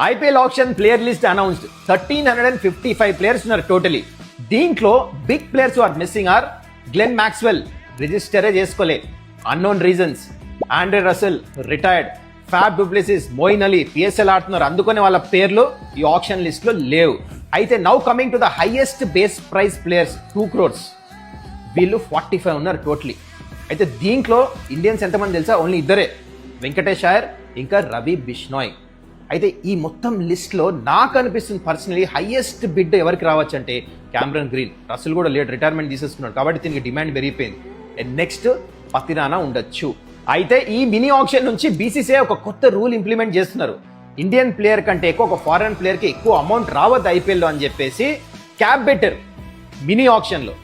IPL option player list announced 1355 players ఉన్నారు totally. దీంట్లో big players are missing are Glenn Maxwell రిజిస్టరే చేసుకోలే, unknown reasons. Andre Russell retired, Faf du Plessis, Moeen Ali PSL ఆడుతున్నారు, అందుకనే వాళ్ళ పేర్లు ఈ ఆప్షన్ లిస్ట్ లో లేవు. అయితే now coming to the highest base price players 2 crores, వీళ్ళు 45 ఉన్నారు టోటలీ. అయితే దీంట్లో ఇండియన్స్ ఎంతమంది తెలుసా? ఓన్లీ ఇద్దరే, వెంకటేష్ అయ్యర్ ఇంకా రవి బిష్నాయ్. అయితే ఈ మొత్తం లిస్ట్లో నాకు అనిపిస్తుంది పర్సనలీ హైయెస్ట్ బిడ్ ఎవరికి రావచ్చు అంటే క్యామరన్ గ్రీన్. రసల్ కూడా లేట్ రిటైర్మెంట్ తీసేసుకున్నాడు కాబట్టి దీనికి డిమాండ్ పెరిగిపోయింది. అండ్ నెక్స్ట్ పతిరానా ఉండొచ్చు. అయితే ఈ మినీ ఆప్షన్ నుంచి బీసీసీఐ ఒక కొత్త రూల్ ఇంప్లిమెంట్ చేస్తున్నారు. ఇండియన్ ప్లేయర్ కంటే ఎక్కువ ఒక ఫారెన్ ప్లేయర్కి ఎక్కువ అమౌంట్ రావద్దు ఐపీఎల్లో అని చెప్పేసి క్యాప్ బెటర్ మినీ ఆప్షన్లో.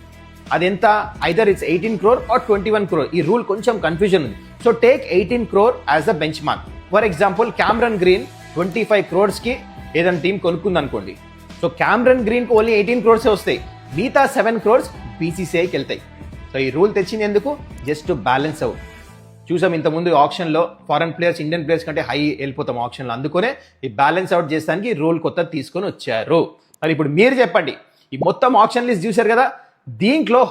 అదెంత? Either it's 18 crore or 21 crore. ఈ రూల్ కొంచెం కన్ఫ్యూజన్ ఉంది. So take 18 crore as a bench mark. For example Cameron green 25 crores ఏదైనా టీం కొనుక్కుంది అనుకోండి. సో క్యామరన్ గ్రీన్కి ఓన్లీ 18 crores వస్తాయి, మిగతా 7 crores బీసీసీఐకి వెళ్తాయి. సో ఈ రూల్ తెచ్చింది ఎందుకు? Just to balance out. చూసాం ఇంతకుముందు ఆప్షన్లో ఫారెన్ ప్లేయర్స్ ఇండియన్ ప్లేయర్స్ కంటే హై వెళ్ళిపోతాం ఆప్షన్లో, అందుకనే ఈ బ్యాలెన్స్ అవుట్ చేస్తానికి ఈ రూల్ కొత్త తీసుకొని వచ్చారు. మరి ఇప్పుడు మీరు చెప్పండి, ఈ మొత్తం ఆప్షన్ లిస్ట్ చూశారు కదా, దీంట్లో